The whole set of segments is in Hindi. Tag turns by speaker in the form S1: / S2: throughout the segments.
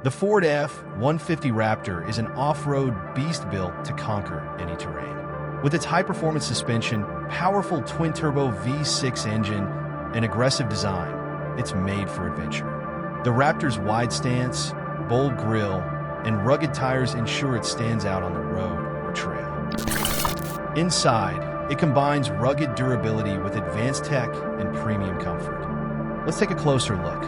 S1: The Ford F-150 Raptor is an off-road beast built to conquer any terrain. With its high-performance suspension, powerful twin-turbo V6 engine, and aggressive design, it's made for adventure. The Raptor's wide stance, bold grille, and rugged tires ensure it stands out on the road or trail. Inside, it combines rugged durability with advanced tech and premium comfort. Let's take a closer look.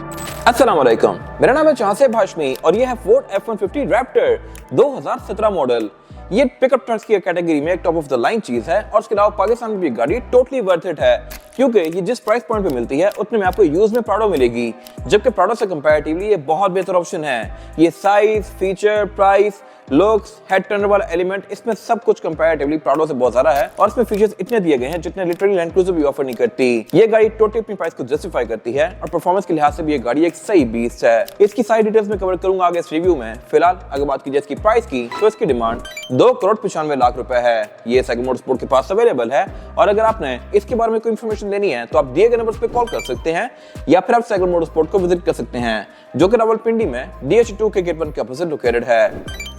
S2: अस्सलाम वालेकुम, मेरा नाम है चाहसेब हाशमी और ये है फोर्ड F-150 रैप्टर 2017 मॉडल। ये पिकअप ट्रक्स की कैटेगरी में एक टॉप ऑफ द लाइन चीज है और उसके अलावा पाकिस्तान में भी गाड़ी टोटली वर्थ इट है, क्योंकि ये जिस प्राइस पॉइंट पे मिलती है उतने में आपको यूज में प्राडो मिलेगी, जबकि प्राडो से कंपैरेटिवली ये बहुत बेहतर ऑप्शन है। ये size, feature, price, looks, head Turner वाला एलिमेंट, इसमें सब कुछ कंपैरेटिवली प्राडो से बहुत ज्यादा है और इसमें फीचर्स इतने दिए गए हैं जितने लिटरली लैंड क्रूजर भी ऑफर नहीं करती। ये गाड़ी टोटली अपनी प्राइस को जस्टिफाई करती है और परफॉर्मेंस के लिहाज से भी ये गाड़ी एक सही बीस्ट है। इसकी सारी डिटेल्स में कवर करूंगा आगे इस रिव्यू में। फिलहाल अगर बात की जाए इसकी प्राइस की, तो इसकी डिमांड 2,95,00,000 रुपए है। ये सेगमेंट मोटरस्पोर्ट के पास अवेलेबल है और अगर आपने इसके बारे में कोई इन्फॉर्मेशन लेनी है तो आप दिए गए नंबर पे कॉल कर सकते हैं या फिर आप सेगमेंट मोटरस्पोर्ट को विजिट कर सकते हैं, जो कि रावलपिंडी में DH2 के गेट 1 के अपोजिट लोकेटेड है।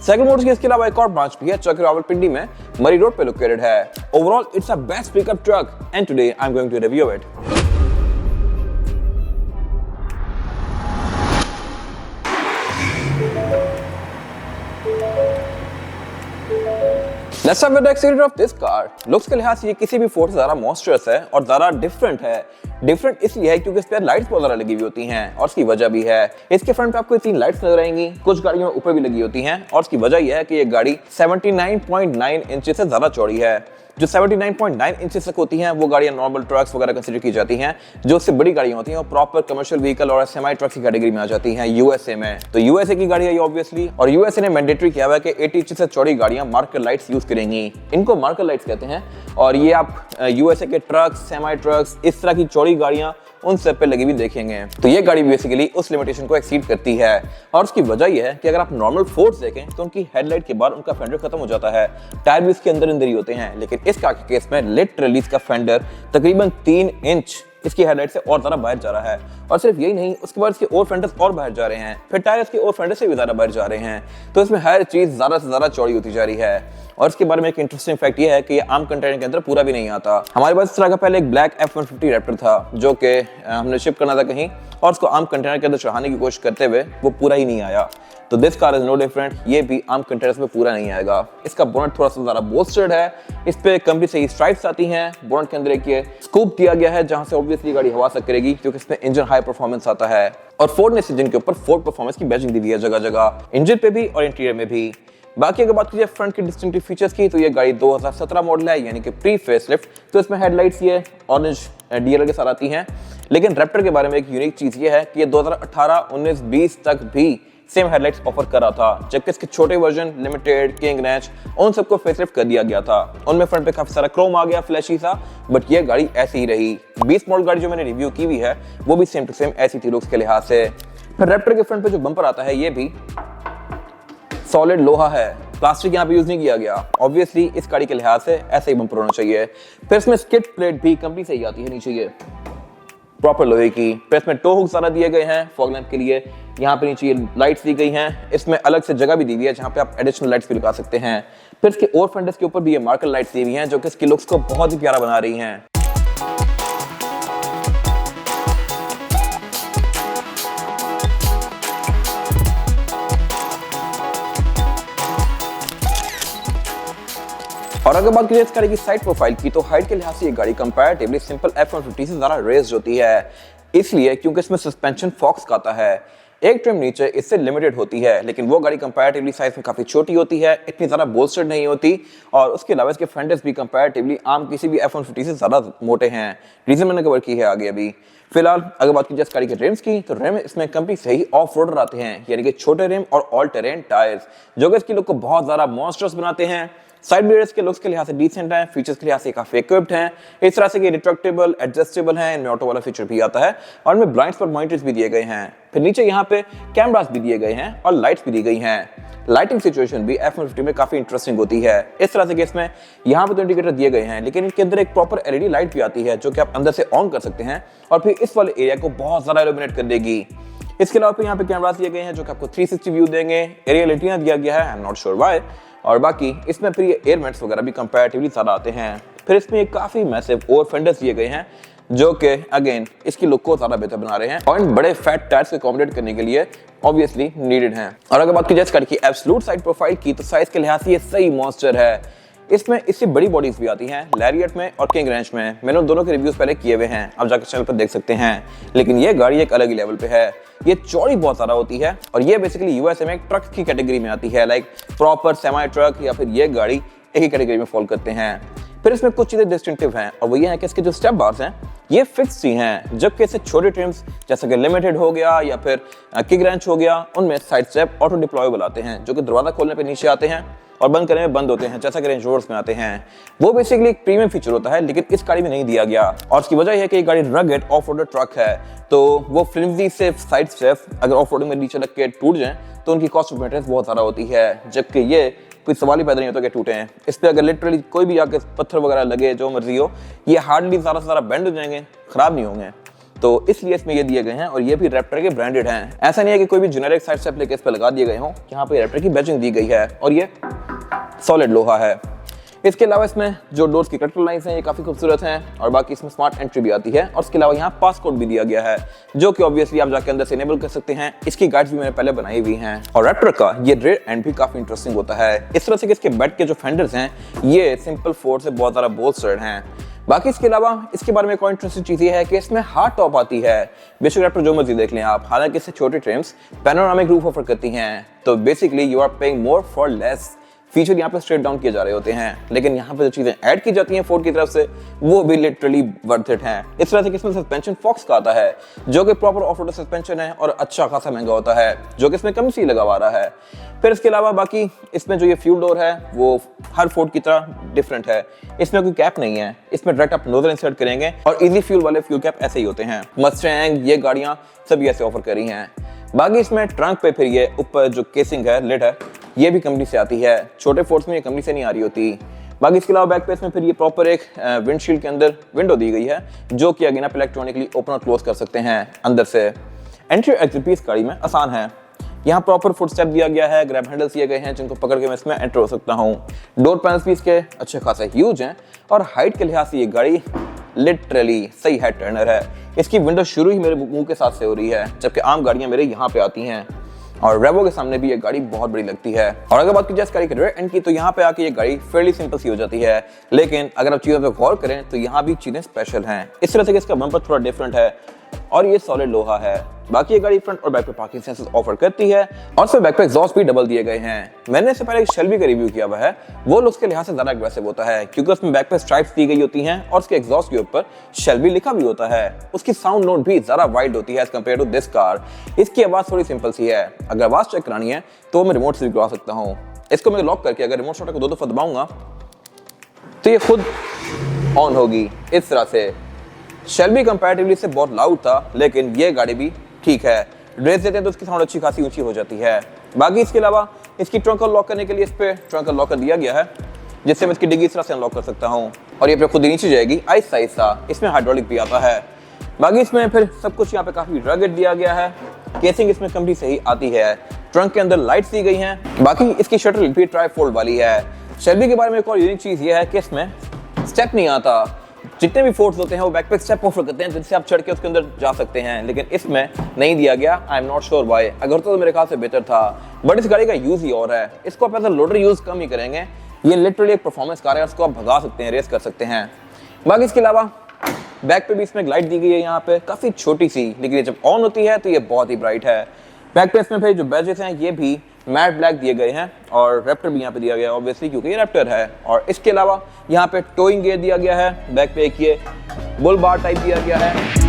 S2: सेगमेंट मोटर्स की इसके अलावा एक और ब्रांच भी है जो कि रावलपिंडी में मरी रोड पे लोकेटेड है। Overall it's a best pickup truck and today I am going to review it. Let's start with the exterior of this car. Looks के लिहाज से ये किसी भी फोर्ड से ज्यादा मॉन्स्टरस है और ज्यादा डिफरेंट है। डिफरेंट इसलिए है क्योंकि इस पे लाइट्स बहुत ज्यादा लगी हुई होती हैं और उसकी वजह भी है। इसके फ्रंट पे आपको 3 लाइट्स नजर आएंगी, कुछ गाड़ियों में ऊपर भी लगी होती हैं और उसकी वजह यह है कि ये गाड़ी 79.9 इंच से ज्यादा चौड़ी है। जो 79.9 इंच तक होती हैं वो गाड़ियां नॉर्मल ट्रक्स वगैरह कंसीडर की जाती हैं। जो उससे बड़ी गाड़ियां होती हैं वो प्रॉपर कमर्शियल व्हीकल और सेमी ट्रक की कैटेगरी में आ जाती हैं यूएसए में। तो यूएसए की गाड़ी है ये ऑब्वियसली, और यूएसए ने मैंडेटरी किया हुआ है कि 80 इंच से चौड़ी गाड़ियां मार्कर लाइट्स यूज करेंगी। इनको मार्कर लाइट्स कहते हैं और ये आप यूएसए के ट्रक्स, सेमी ट्रक्स, इस तरह की चौड़ी गाड़ियां उन सब पे लगी हुई देखेंगे। तो ये गाड़ी बेसिकली उस लिमिटेशन को एक्सीड करती है और उसकी वजह यह है कि अगर आप नॉर्मल फोर्ड्स देखें तो उनकी हेडलाइट के बाद उनका फेंडर खत्म हो जाता है, टायर भी इसके अंदर अंदर ही होते हैं, लेकिन इस कार के केस में लिटरली इसका फेंडर तकरीबन 3 इंच इसकी हेडलाइट से और ज्यादा बाहर जा रहा है। और सिर्फ यही नहीं, उसके बाद इसके और फेंडर्स और बाहर जा रहे हैं, फिर टायर इसके और फेंडर से भी ज्यादा बाहर जा रहे हैं। तो इसमें हर चीज ज्यादा से ज्यादा चौड़ी होती जा रही है। और इसके बारे में एक इंटरेस्टिंग फैक्ट ये है कि ये आम कंटेनर के अंदर पूरा भी नहीं आता। हमारे पास इस तरह का पहले एक ब्लैक F-150 रैप्टर था जो कि हमने शिप करना था कहीं और उसको आम कंटेनर के अंदर चढ़ाने की कोशिश करते हुए वो पूरा ही नहीं आया। तो this car is no different, ये भी आम कंटेनर्स में पूरा नहीं आएगा। इसका बोनट थोड़ा सा ज्यादा बोल्स्टर्ड है, इस पे कंपनी से ही स्ट्राइप्स आती हैं। बोनट के अंदर एक ये स्कूप दिया गया है जहां से ऑब्वियसली गाड़ी हवा सक करेगी क्योंकि इसमें इंजन हाई परफॉर्मेंस आता है और फोर्ड ने इस इंजन के ऊपर फोर्ड परफॉर्मेंस की बैजिंग दी हुई है जगह जगह, इंजन पे भी और इंटीरियर में भी। बाकी अगर बात कीजिए फ्रंट के डिस्टिंक्टिव फीचर्स की, तो ये गाड़ी 2017 मॉडल है यानी कि प्री फेसलिफ्ट। तो इसमें हेडलाइट्स ये ऑरेंज डीएलएल के साथ आती हैं, लेकिन रैप्टर के बारे में एक यूनिक चीज ये है कि ये 2018, 19, 20 तक भी सेम हेडलाइट्स ऑफर कर रहा था, जबकि इसके छोटे वर्जन लिमिटेड, किंग, रैंच उन सबको फेसलिफ्ट कर दिया गया था। उनमें फ्रंट पे काफी सारा क्रोम आ गया, फ्लैशी सा, बट ये गाड़ी ऐसी ही रही। 20 मॉडल गाड़ी जो मैंने रिव्यू की हुई है वो भी सेम टू सेम ऐसी थी लुक्स के लिहाज से। फिर रैप्टर के फ्रंट पे जो बम्पर आता है ये भी सॉलिड लोहा है, प्लास्टिक यहाँ पे यूज नहीं किया गया। ऑब्वियसली इस गाड़ी के लिहाज से ऐसे ही बम्पर होना चाहिए। फिर इसमें स्किड प्लेट भी कंपनी से ही आती है नीचे, ये प्रॉपर लोहे की। फिर इसमें टो हुक सारा दिए गए हैं फॉग लैंप के लिए। यहाँ पे नीचे ये लाइट्स दी गई हैं, इसमें अलग से जगह भी दी हुई है जहाँ पे आप एडिशनल लाइट्स भी लगा सकते हैं। फिर इसके और फेंडर्स के ऊपर भी ये मार्कर लाइट्स दी हुई हैं जो कि इसकी लुक्स को बहुत ही प्यारा बना रही हैं। और अगर बात करें इस गाड़ी की साइड प्रोफाइल की, तो हाइट के लिहाज से ये गाड़ी कंपैरेटिवली सिंपल F-150 से ज्यादा रेज्ड होती है, इसलिए क्योंकि इसमें सस्पेंशन फॉक्स का आता है। एक ट्रिम नीचे इससे लिमिटेड होती है, लेकिन वो गाड़ी कंपैरेटिवली साइज में काफी छोटी होती है, इतनी ज्यादा बोल्स्टर्ड नहीं होती और उसके अलावा इसके फेंडर्स भी कंपैरेटिवली आम किसी भी F-150 से ज्यादा मोटे हैं। रीजन मैंने कवर की है आगे अभी। फिलहाल अगर बात की जाए इस गाड़ी के रिम्स की, तो रिम इसमें कंपनी से ही ऑफ रोडर आते हैं, यानी कि छोटे रिम और ऑल टेरेन टायर्स, जो कि इसकी लुक को बहुत ज्यादा मॉन्स्टर्स बनाते हैं। साइड मिरर्स के लुक्स के लिहाज से डिसेंट हैं, फीचर्स के लिहाज से काफी इक्विप्ड हैं, इस तरह से कि रिट्रैक्टेबल, एडजस्टेबल हैं, इनमें ऑटो वाला फीचर भी आता है और इनमें ब्लाइंड स्पॉट मॉनिटर्स भी दिए गए हैं। फिर नीचे यहाँ पे कैमरास भी दिए गए हैं और लाइट्स भी दी गई हैं। लाइटिंग सिचुएशन भी F-150 में काफी इंटरेस्टिंग होती है। इस तरह से कि इसमें यहाँ पे तो इंडिकेटर दिए गए हैं, लेकिन इनके अंदर एक प्रॉपर एलईडी लाइट भी आती है जो कि आप अंदर से ऑन कर सकते हैं और फिर इस वाले एरिया को बहुत ज्यादा इल्यूमिनेट कर देगी। इसके अलावा फिर यहाँ पे कैमरास दिए गए हैं जो कि आपको 360 व्यू देंगे, एरियल एंटीना दिया गया है, I am not sure why. और बाकी इसमें फिर ये एयर वेंट्स वगैरह भी कंपैरेटिवली ज़्यादा आते हैं। फिर इसमें एक काफ़ी मैसिव ओवर फेंडर्स दिए गए हैं जो कि अगेन इसकी लुक को ज़्यादा बेहतर बना रहे हैं और इन बड़े फैट टायर्स को अकोमोडेट करने के लिए ऑब्वियसली नीडेड हैं। और अगर बात की जाए इस कार की एब्सोल्यूट साइड प्रोफाइल की, तो साइज के लिहाज से ये सही मॉन्स्टर है। इसमें इससे बड़ी बॉडीज भी आती हैं लैरियट में और किंग रेंच में। मैंने दोनों के रिव्यूज पहले किए हुए हैं, आप जाकर चैनल पर देख सकते हैं। लेकिन ये गाड़ी एक अलग ही लेवल पे है। ये चौड़ी बहुत ज़्यादा होती है और ये बेसिकली यूएसए में एक ट्रक की कैटेगरी में आती है, लाइक प्रॉपर सेमी ट्रक या फिर ये गाड़ी एक ही कैटेगरी में फॉल करते हैं। फिर इसमें कुछ चीज़ें डिस्टिंक्टिव हैं और वो ये है कि इसके जो स्टेप बार्स हैं ये फिक्स ही हैं, जबकि इससे छोटे ट्रिम्स जैसे कि लिमिटेड हो गया या फिर किंग रेंच हो गया, उनमें साइड स्टेप ऑटो डिप्लॉयबल आते हैं जो कि दरवाजा खोलने पे नीचे आते हैं और बंद करने में बंद होते हैं, जैसा कि रेंज रोवर्स में आते हैं। वो बेसिकली एक प्रीमियम फीचर होता है, लेकिन इस गाड़ी में नहीं दिया गया और उसकी वजह यह है कि ये गाड़ी रगेड ऑफ रोड ट्रक है, तो वो फ्लिमजी से साइड स्टेप अगर ऑफ रोडिंग में नीचे लग के टूट जाए तो उनकी कॉस्ट ऑफ मेंटेनेंस बहुत ज़्यादा होती है, जबकि ये कोई सवाल ही पैदा नहीं होता कि टूटे हैं। इस पर अगर लिटरली कोई भी आके पत्थर वगैरह लगे, जो मर्जी हो, ये हार्डली ज़्यादा से ज़्यादा बेंड हो जाएंगे, खराब नहीं होंगे। तो इसलिए इसमें ये दिए गए हैं और ये भी रैप्टर के ब्रांडेड हैं। ऐसा नहीं है कि कोई भी जेनेरिक साइड स्टेप लेके इस पर लगा दिए गए हों। यहाँ पे रैप्टर की बैजिंग दी गई है और ये सॉलिड लोहा है। इसके अलावा इसमें जो डोर्स की कट लाइन्स हैं ये काफ़ी खूबसूरत हैं और बाकी इसमें स्मार्ट एंट्री भी आती है और इसके अलावा यहाँ पासकोड भी दिया गया है जो कि ऑब्वियसली आप जाके अंदर से इनेबल कर सकते हैं। इसकी गाइड्स भी मैंने पहले बनाई हुई हैं और रैप्टर का ये रेयर एंड भी काफ़ी इंटरेस्टिंग होता है। इस तरह से कि इसके बेड के जो फेंडर्स हैं ये सिंपल फोर से बहुत ज़्यादा बोल्स्टर्ड हैं। बाकी इसके अलावा इसके बारे में एक और इंटरेस्टिंग चीज़ ये है कि इसमें हार्ड टॉप आती है। बेशक रैप्टर जो मर्जी देख लें आप, हालांकि इससे छोटे ट्रिम्स पैनोरामिक रूफ ऑफर करती हैं, तो basically you are paying more for less. Feature यहाँ पे स्ट्रेट डाउन किए जा रहे होते हैं, लेकिन यहाँ पे जो चीजें ऐड की जाती हैं फोर्ड की तरफ से वो भी लिटरली वर्थ इट हैं। इस तरह से कि इसमें सस्पेंशन फॉक्स का आता है जो कि प्रॉपर ऑफ रोड सस्पेंशन है और अच्छा खासा महंगा होता है, जो कि इसमें कम सी लगा हुआ रहा है। फिर इसके अलावा बाकी इसमें जो ये फ्यूल डोर है वो हर फोर्ड की तरह डिफरेंट है। इसमें कोई कैप नहीं है, इसमें डायरेक्ट आप नोजल इंसर्ट करेंगे और इजी फ्यूल वाले फ्यूल कैप ऐसे ही होते हैं। मस्टैंग ये गाड़ियाँ सभी ऐसे ऑफर कर रही हैं। बाकी इसमें ट्रंक पे फिर ये ऊपर जो केसिंग है, लिड है, ये भी कंपनी से आती है। छोटे फोर्ड्स में ये कंपनी से नहीं आ रही होती। बाकी इसके अलावा बैक पे इसमें फिर ये प्रॉपर एक विंडशील्ड के अंदर विंडो दी गई है जो कि अगेन आप इलेक्ट्रॉनिकली ओपन और क्लोज कर सकते हैं अंदर से। एंट्री एग्जिट भी इस गाड़ी में आसान है। यहाँ प्रॉपर फुट स्टेप दिया गया है, ग्रैब हैंडल्स दिए गए हैं जिनको पकड़ के मैं इसमें एंटर हो सकता हूँ। डोर पैनल्स भी इसके अच्छे खासे ह्यूज हैं और हाइट के लिहाज से ये गाड़ी लिटरली सही हेड टर्नर है। इसकी विंडो शुरू ही मेरे मुंह के साथ से हो रही है, जबकि आम गाड़ियां मेरे यहाँ पे आती हैं और रेवो के सामने भी ये गाड़ी बहुत बड़ी लगती है। और अगर बात की जाए इस गाड़ी के रेयर एंड की, तो यहाँ पे आके ये गाड़ी फेयरली सिंपल सी हो जाती है, लेकिन अगर आप चीज़ों पे गौर करें तो यहाँ भी चीज़ें स्पेशल हैं। इस तरह से कि इसका बम्पर थोड़ा डिफरेंट है और ये सॉलिड लोहा है। बाकी ये गाड़ी फ्रंट और बैक पे पार्किंग सेंसर्स ऑफर करती है और इसमें बैक पे एग्जॉस्ट भी डबल दिए गए हैं। मैंने इससे पहले एक शेल्बी का रिव्यू किया हुआ है, वो लुक्स के लिहाज से ज्यादा एग्रेसिव होता है क्योंकि उसमें बैक पे स्ट्राइप्स दी गई होती हैं और उसके एग्जॉस्ट के ऊपर शेल्बी लिखा भी होता है। उसकी साउंड नोट भी ज्यादा वाइड होती है as compare to this car. इसकी आवाज थोड़ी सिंपल सी है। अगर आवाज चेक करानी है तो मैं रिमोट से भी करवा सकता हूँ। इसको मैं लॉक करके अगर रिमोट शॉट को दो दफा दबाऊंगा तो ये खुद ऑन होगी। इस तरह से शेल्बी कंपैरेटिवली से बहुत लाउड था, लेकिन ये गाड़ी भी ठीक है। रेस देते हैं तो उसकी साउंड अच्छी खासी ऊंची हो जाती है। बाकी इसके अलावा इसकी ट्रंक लॉक करने के लिए इस पे ट्रंक लॉकर दिया गया है जिससे मैं इसकी डिग्गी इस तरह से अनलॉक कर सकता हूँ और ये पे खुद नीचे जाएगी आहिस्ता आहिस्ता। इसमें हाइड्रोलिक भी आता है। बाकी इसमें फिर सब कुछ यहाँ पे काफी रगड दिया गया है। केसिंग इसमें कंपनी से ही आती है। ट्रंक के अंदर लाइट्स दी गई हैं। बाकी इसकी शटर भी ट्राई फोल्ड वाली है। शेल्बी के बारे में एक और यूनिक चीज ये है कि इसमें स्टेप नहीं आता। जितने भी फोर्ड्स होते हैं वो बैक पे स्टेप ऑफर करते हैं जिनसे आप चढ़ के उसके अंदर जा सकते हैं, लेकिन इसमें नहीं दिया गया। I am not sure why. अगर तो मेरे ख्याल से बेहतर था, बट इस गाड़ी का यूज ही और है। इसको आप एज अ लोडर यूज कम ही करेंगे। ये लिटरली एक परफॉर्मेंस कार है, उसको आप भगा सकते हैं, रेस कर सकते हैं। बाकी इसके अलावा बैक पे भी इसमें लाइट दी गई है यहाँ पे, काफी छोटी सी, लेकिन ये जब ऑन होती है तो ये बहुत ही ब्राइट है। बैक पे इसमें फिर जो बैजेस हैं ये भी मैट ब्लैक दिए गए हैं और रैप्टर भी यहाँ पे दिया गया है ऑब्वियसली क्योंकि ये रैप्टर है। और इसके अलावा यहाँ पे टोइंग गियर दिया गया है। बैक पे एक ये बुल बार टाइप दिया गया है।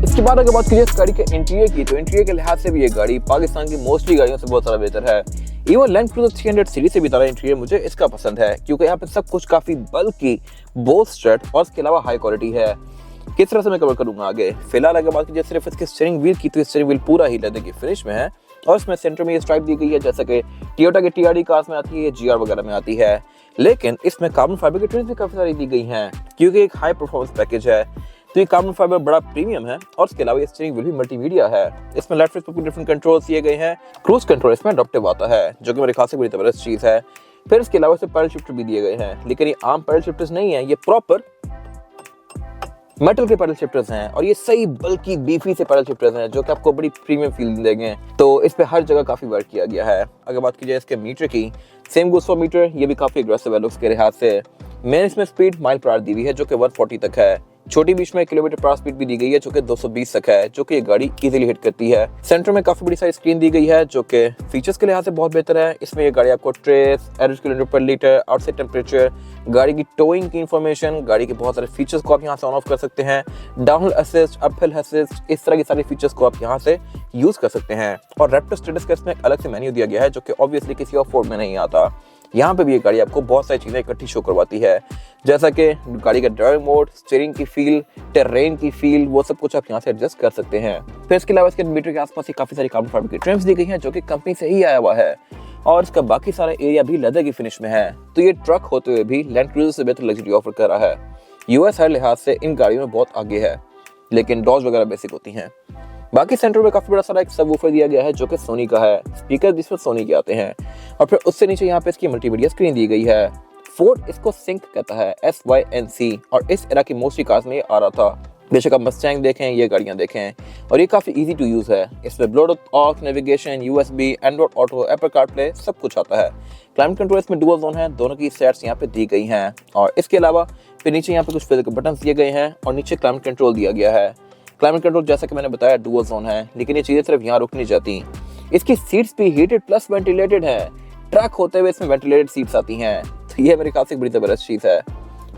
S2: इसके बाद अगर बात कीजिए इस गाड़ी के इंटीरियर की, तो इंटीरियर के लिहाज से भी ये गाड़ी पाकिस्तान की मोस्टली गाड़ियों से बहुत ज़्यादा बेहतर है। इवन लैंड क्रूजर 300 सीरीज से भी ज़्यादा इंटीरियर मुझे इसका पसंद है क्योंकि यहाँ पे सब कुछ काफ़ी बल्कि, बोल्स्टर्ड और इसके अलावा हाई क्वालिटी है। किस तरह से मैं कवर करूँगा आगे। फिलहाल अगर बात कीजिए सिर्फ इसके स्टीयरिंग व्हील की, तो स्टीयरिंग व्हील पूरा ही लेदर की फिनिश में है और इसमें सेंटर में ये स्ट्राइप दी गई है जैसा कि टोयोटा के टीआरडी कार्स में आती है, जीआर वगैरह में आती है। लेकिन इसमें कार्बन फाइबर की ट्रिम्स भी काफी सारी दी गई हैं क्योंकि एक हाई परफॉर्मेंस पैकेज है, तो ये कार्बन फाइबर बड़ा प्रीमियम है। और इसके अलावा ये स्टीयरिंग व्हील भी मल्टीमीडिया है। इसमें लेफ्ट राइट डिफरेंट कंट्रोल्स दिए गए हैं। क्रूज कंट्रोल इसमें अडॉप्टिव आता है जो कि मेरे ख्याल से बड़ी जबरदस्त चीज है। फिर इसके अलावा इसमें पैडल शिफ्टर भी दिए गए हैं, लेकिन ये आम पैडल शिफ्टर्स नहीं है, ये प्रॉपर मेटल के पैडल शिफ्टर्स हैं और ये सही बल्कि बीफी से पैडल शिफ्टर्स हैं जो कि आपको बड़ी प्रीमियम फील देंगे। तो इस पे हर जगह काफी वर्क किया गया है। अगर बात की जाए इसके मीटर की, सेम गोस फॉर मीटर, ये भी काफी एग्रेसिव है लुक्स के लिहाज से। मेन इसमें स्पीड माइल पर आवर दी हुई है जो कि 140 तक है। छोटी बीच में किलोमीटर पर स्पीड भी दी गई है जो कि 220 तक है, जो कि ये गाड़ी इजीली हिट करती है। सेंटर में काफी बड़ी सारी स्क्रीन दी गई है जो कि फीचर्स के लिहाज से बहुत बेहतर है। इसमें ये गाड़ी आपको ट्रेस, एवरेज किलोमीटर पर लीटर, आउटसाइड टेम्परेचर, गाड़ी की टोइंग की इंफॉर्मेशन, गाड़ी के बहुत सारे फीचर्स को आप यहाँ से ऑन ऑफ कर सकते हैं। डाउनहिल असिस्ट, अपहिल असिस्ट, इस तरह के सारे फीचर्स को आप यहाँ से यूज कर सकते हैं। और रैप्टर स्टेटस का इसमें एक अलग से मेन्यू दिया गया है जो कि ऑब्वियसली किसी और फोर्ड में नहीं आता। यहाँ पे भी ये गाड़ी आपको बहुत सारी चीजें इकट्ठी शो करवाती है, जैसा कि गाड़ी का ड्राइविंग मोड, स्टीयरिंग की फील, टेरेन की फील, वो सब कुछ आप यहाँ से एडजस्ट कर सकते हैं। फिर इसके अलावा इसके मीटर के आसपास ही काफी सारी कार्बन फाइबर की ट्रिम्स दी गई हैं जो कि कंपनी से ही आया हुआ है और इसका बाकी सारा एरिया भी लेदर की फिनिश में है। तो ये ट्रक होते हुए भी लैंड क्रूजर से बेहतर लग्जरी ऑफर कर रहा है। यूएस हर लिहाज से इन गाड़ियों में बहुत आगे है, लेकिन डॉज वगैरह बेसिक होती हैं। बाकी सेंटर में काफी बड़ा सारा एक सबवूफर दिया गया है जो कि सोनी का है। स्पीकर जिसमें सोनी के आते हैं और फिर उससे नीचे यहाँ पे इसकी मल्टीमीडिया स्क्रीन दी गई है। फोर्ड इसको सिंक कहता है, SYNC, और इस एरा की मोस्टली कार्स में ये आ रहा था। बेशक आप मस्टैंग देखें, ये गाड़ियां देखें, और ये काफी इजी टू यूज है। इसमें Bluetooth, aux, navigation, USB, Android auto, Apple CarPlay सब कुछ आता है। क्लाइमेट कंट्रोल इसमें डुअल जोन है, दोनों की सेट्स यहाँ पे दी गई हैं। और इसके अलावा फिर नीचे यहाँ पे कुछ फिजिकल बटन दिए गए हैं और नीचे क्लाइमेट कंट्रोल दिया गया है। क्लाइमेट कंट्रोल जैसा कि मैंने बताया डुअल जोन है, लेकिन ये चीजें सिर्फ यहाँ रुक नहीं जाती। इसकी सीट्स भी हीटेड प्लस वेंटिलेटेड है। ट्रक होते हुए इसमें वेंटिलेटेड सीट्स आती हैं, तो ये मेरे ख्याल से बड़ी जबरदस्त चीज है।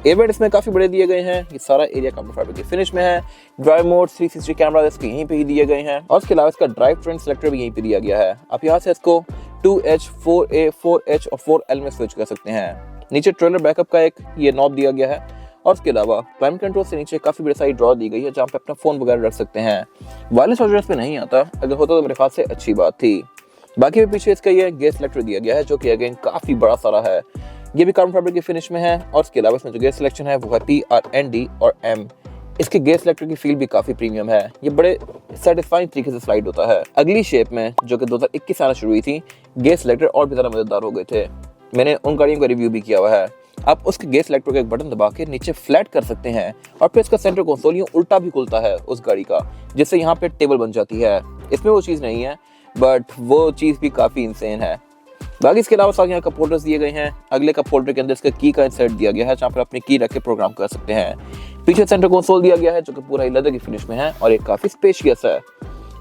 S2: एयरबैग इसमें काफी बड़े दिए गए हैं। ये सारा एरिया कार्बन फाइबर की फिनिश में है। ड्राइव मोड, 360 कैमरा इसके यहीं पे ही दिए गए हैं और इसके अलावा इसका ड्राइव ट्रेन सेलेक्टर भी यहीं पे दिया गया है। आप यहाँ से इसको 2H, 4A, 4H और 4L में स्विच कर सकते हैं। नीचे ट्रेलर बैकअप का एक ये नॉब दिया गया है और उसके अलावा क्लाइमेट कंट्रोल से नीचे काफी बड़ी सारी ड्रॉ दी गई है जहाँ पे अपना फोन वगैरह रख सकते हैं। वायरलेस चार्जर इसमें नहीं आता, अगर होता तो मेरे ख्याल से अच्छी बात थी। बाकी भी पीछे इसका ये गेयर सिलेक्टर दिया गया है जो कि अगेन काफी बड़ा सारा है। ये भी कार्बन फाइबर की फिनिश में है और इसके अलावा इसमें जो गेयर सिलेक्शन है वो है PRND और M। इसके गेयर सिलेक्टर की फील भी काफी प्रीमियम है। ये बड़े सेटिस्फाइंग तरीके से स्लाइड होता है। अगली शेप में जो कि 2021 आना शुरू हुई थी, गेयर सिलेक्टर और भी ज्यादा मददगार हो गए थे। मैंने उन गाड़ियों का रिव्यू भी किया हुआ है। आप उसके गेयर सिलेक्टर का एक बटन दबा के नीचे फ्लैट कर सकते हैं और फिर इसका सेंटर कंसोल यूं उल्टा भी खुलता है उस गाड़ी का, जिससे यहाँ पे टेबल बन जाती है। इसमें वो चीज़ नहीं है, बट वो चीज़ भी काफ़ी इंसेन है। बाकी इसके अलावा साथ यहाँ कप होल्डर्स दिए गए हैं। अगले कप होल्डर के अंदर इसका की का इंसर्ट दिया गया है जहाँ पर अपनी की रख के प्रोग्राम कर सकते हैं। पीछे सेंटर कंसोल दिया गया है जो कि पूरा ही लेदर की फिनिश में है और ये काफ़ी स्पेशियस है।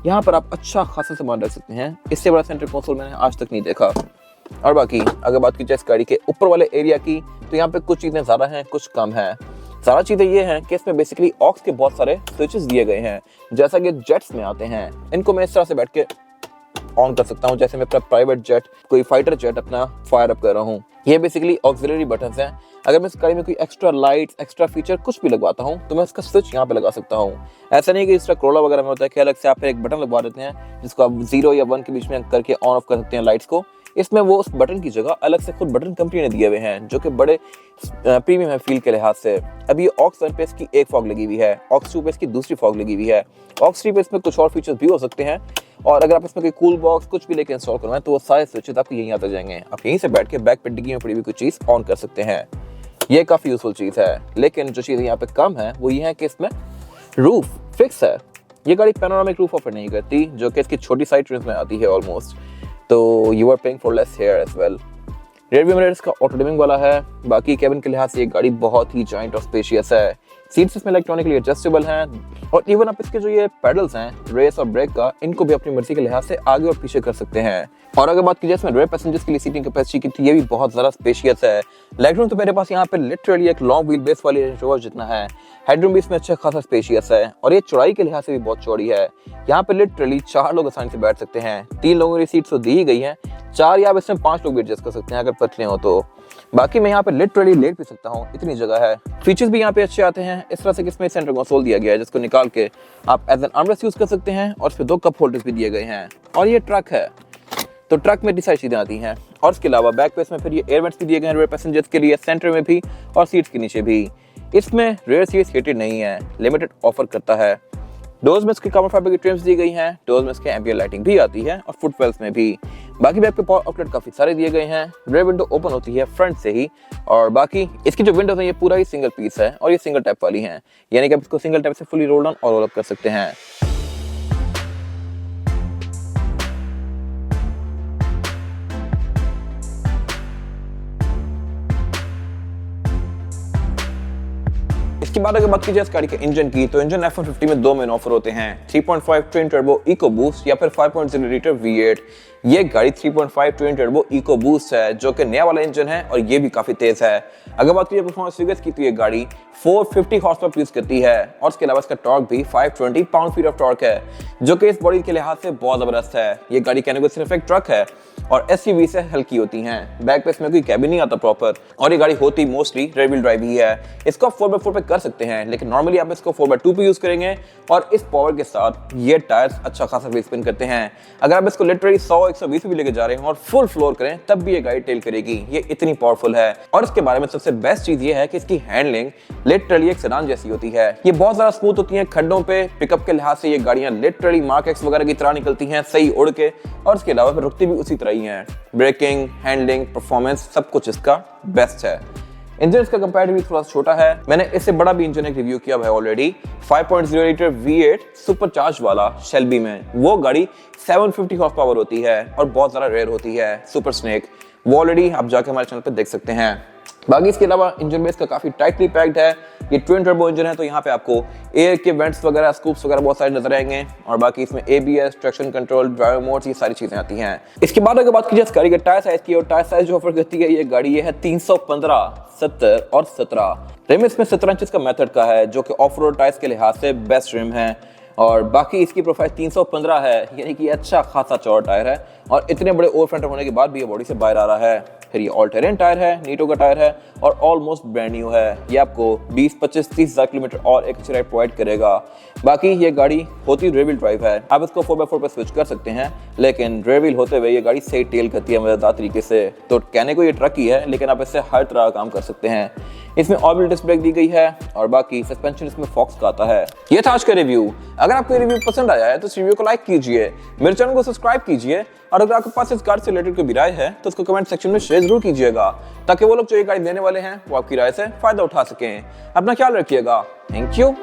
S2: यहाँ पर आप अच्छा खासा सामान रख सकते हैं। इससे बड़ा सेंटर कंसोल मैंने आज तक नहीं देखा। और बाकी अगर बात की जाए इस गाड़ी के ऊपर वाले एरिया की, तो यहाँ पे कुछ चीजें ज्यादा हैं, कुछ कम हैं। सारा चीजें ये हैं कि इसमें बेसिकली ऑक्स के बहुत सारे स्विचेस दिए गए हैं, जैसा कि जेट्स में आते हैं। इनको मैं इस तरह से बैठ के ऑन कर सकता हूँ, जैसे मैं अपना प्राइवेट जेट, कोई फाइटर जेट अपना फायर अप कर रहा हूँ। ये बेसिकली ऑक्सिलरी बटन्स हैं। अगर मैं इस गाड़ी में कोई एक्स्ट्रा लाइट्स, एक्स्ट्रा फीचर कुछ भी लगवाता हूँ तो मैं इसका स्विच यहाँ पे लगा सकता हूँ। ऐसा नहीं कि इस तरह कोरोला वगैरह में होता है कि अलग से आप एक बटन लगवा देते हैं जिसको आप 0 या 1 के बीच में करके ऑन ऑफ कर सकते हैं लाइट्स को। इसमें वो उस बटन की जगह अलग से खुद बटन कंपनी ने दिए हुए हैं जो कि बड़े प्रीमियम है फील के लिहाज से। अब ये ऑक्स 1 पे इसकी एक फॉग लगी हुई है, ऑक्स 2 पे इसकी दूसरी फॉग लगी हुई है, ऑक्स 3 पे इसमें कुछ और फीचर्स भी हो सकते हैं। और अगर आप इसमें कोई कूल बॉक्स कुछ भी लेके इंस्टॉल करवाएं तो वो सारे स्विचेस आपको यहीं आते जाएंगे। आप यहीं से बैठ के बैक पे डिग्गी में पड़ी हुई कोई चीज़ ऑन कर सकते हैं। ये काफ़ी यूजफुल चीज़ है। लेकिन जो चीज़ यहाँ पे कम है वो ये है कि इसमें रूफ फिक्स है। ये गाड़ी पैनोरामिक रूफ ऑफर नहीं करती, जो कि इसकी छोटी साइड ट्रिम्स में आती है ऑलमोस्ट, तो you are paying for less here as well. Rear view mirror इसका ऑटो डिमिंग वाला है। बाकी केबिन के लिहाज से ये गाड़ी बहुत ही जॉइंट और स्पेशियस है। सीट्स इसमें इलेक्ट्रॉनिकली एडजस्टेबल हैं और इवन आप इसके जो ये पेडल्स हैं रेस और ब्रेक का, इनको भी अपनी मर्जी के लिहाज से आगे और पीछे कर सकते हैं। और अगर बात की जाए इसमें रेयर पैसेंजर्स के लिए सीटिंग कैपेसिटी की, तो ये भी बहुत ज़्यादा स्पेशियस है। लेगरूम तो मेरे पास यहाँ पे लिटरली एक लॉन्ग व्हील बेस वाली रेंज रोवर जितना है। हेडरूम भी इसमें अच्छा खासा स्पेशियस है और ये चौड़ाई के लिहाज से भी बहुत चौड़ी है। यहाँ पे लिटरली 4 लोग आसानी से बैठ सकते हैं। 3 लोगों की सीट तो दी ही गई है, 4 या इसमें 5 लोग भी एडजस्ट कर सकते हैं अगर पतले हो तो। बाकी मैं यहाँ पे लिटरली लेट भी सकता हूँ, इतनी जगह है। फीचर्स भी यहाँ पे अच्छे आते हैं। इस तरह से इसमें सेंटर कंसोल दिया गया है जिसको निकाल के आप एज एन आर्मरेस्ट यूज कर सकते हैं और इसमें 2 कप होल्डर्स भी दिए गए हैं। और ये ट्रक है तो ट्रक में सारी चीजें आती हैं। और इसके अलावा बैक पे इसमें फिर ये एयर वेंट्स भी दिए गए हैं रेयर पैसेंजर्स के लिए, सेंटर में भी और सीट्स के नीचे भी। इसमें रेयर सीट्स हीटेड नहीं है, लिमिटेड ऑफर करता है। डोर्स में इसके कार्बन फाइबर की ट्रिम्स दी गई हैं, डोर्स में इसके एम्बिएंट लाइटिंग भी आती है और फुटवेल्स में भी। बाकी बैक पे पावर आउटलेट काफी सारे दिए गए हैं। रेयर विंडो ओपन होती है फ्रंट से ही और बाकी इसकी जो विंडोज है ये पूरा ही सिंगल पीस है और ये सिंगल टैप वाली हैं, यानी कि आप इसको सिंगल टैप से फुली रोल डाउन और रोल अप कर सकते हैं। इसके बाद अगर बात कीजिए इस गाड़ी के इंजन की, तो इंजन F-150 में 2 मेन ऑफर होते हैं, 3.5 ट्विन टर्बो इको बूस्ट या फिर 5.0 लीटर V8। ये गाड़ी 3.5 ट्विन टर्बो इको बूस्ट है जो कि नया वाला इंजन है और ये भी काफी तेज है। अगर बात कीजिए परफॉर्मेंस फिगर्स की, तो ये गाड़ी 450 हॉर्स पावर प्रोड्यूस करती है और इसके अलावा इसका टॉर्क भी 520 पाउंड फीट ऑफ टॉर्क है जो कि इस बॉडी के लिहाज से बहुत जबरदस्त है। ये गाड़ी कहने को सिर्फ एक ट्रक है और एसयूवी से हल्की होती हैं। बैक पे इसमें कोई कैबिन नहीं आता प्रॉपर और ये गाड़ी होती मोस्टली रेयर व्हील ड्राइव ही है। इसको आप 4x4 पे कर सकते हैं, लेकिन नॉर्मली आप इसको 4x2 पे यूज करेंगे और इस पावर के साथ ये टायर्स अच्छा खासा व्हील स्पिन करते हैं। अगर आप इसको लिटरली 100-120 पे भी लेके जा रहे हैं और फुल फ्लोर करें तब भी ये गाड़ी टेल करेगी, ये इतनी पावरफुल है। और इसके बारे में सबसे बेस्ट चीज ये है कि इसकी हैंडलिंग लिटरली एक सेडान जैसी होती है। ये बहुत ज्यादा स्मूथ होती है खड्डों पे। पिकअप के लिहाज से ये गाड़ियां लिटरली मार्क एक्स वगैरह की तरह निकलती हैं सही उड़ के, और इसके अलावा फिर रुकती भी उसी तरह ही है। ब्रेकिंग, हैंडलिंग, परफॉर्मेंस सब कुछ इसका बेस्ट है। इंजन इसका कंपैरेटिवली थोड़ा छोटा है। मैंने इससे बड़ा भी इंजन एक रिव्यू किया है ऑलरेडी, 5.0 लीटर V8 सुपरचार्ज वाला शेल्बी में। वो गाड़ी 750 हॉर्स पावर होती है और बहुत ज्यादा रेयर होती है, सुपर स्नेक। वो ऑलरेडी आप जाके हमारे चैनल पे देख सकते हैं। बाकी इसके अलावा इंजन बेस का काफी टाइटली पैक्ड है। ये ट्विन टर्बो इंजन है तो यहाँ पे आपको एयर के वेंट्स वगैरह, स्कूप्स वगैरह बहुत सारे नजर आएंगे और बाकी इसमें ABS, traction control, driver modes, ये सारी चीजें आती हैं। इसके बाद अगर बात कीजिए इस गाड़ी के टायर साइज की, और टायर साइज जो ऑफर करती है ये गाड़ी, ये है 315, 70 और 17। रिम इसमें 17 इंच का मेथड का है जो कि ऑफ रोड टायर्स के लिहाज से बेस्ट रिम है। और बाकी इसकी प्रोफाइल 315 है, यानी कि अच्छा खासा चौड़ा टायर है और इतने बड़े ओवर फ्रंट होने के बाद भी ये बॉडी से बाहर आ रहा है। फिर ये ऑल टेरेन टायर है, नीटो का टायर है और ऑलमोस्ट ब्रांड न्यू है। ये आपको 20, 25, 30 हज़ार किलोमीटर और एक अच्छी राइड प्रोवाइड करेगा। बाकी ये गाड़ी होती रेयर व्हील ड्राइव है, आप इसको 4x4 पे स्विच कर सकते हैं, लेकिन रेयर व्हील होते हुए ये गाड़ी सही टेल करती है मजेदार तरीके से। तो कहने को ये ट्रक ही है, लेकिन आप इससे हर तरह का काम कर सकते हैं। इसमें ऑल व्हील डिस्क ब्रेक दी गई है और बाकी सस्पेंशन इसमें फॉक्स का आता है। ये था आज का रिव्यू। अगर आपको ये रिव्यू पसंद आया है तो इस रिव्यू को लाइक कीजिए, मेरे चैनल को सब्सक्राइब कीजिए और अगर आपके पास इस कार से रिलेटेड कोई भी राय है तो उसको कमेंट सेक्शन में शेयर जरूर कीजिएगा, ताकि वो लोग जो ये गाड़ी लेने वाले हैं वो आपकी राय से फायदा उठा सकें। अपना ख्याल रखिएगा। Thank you.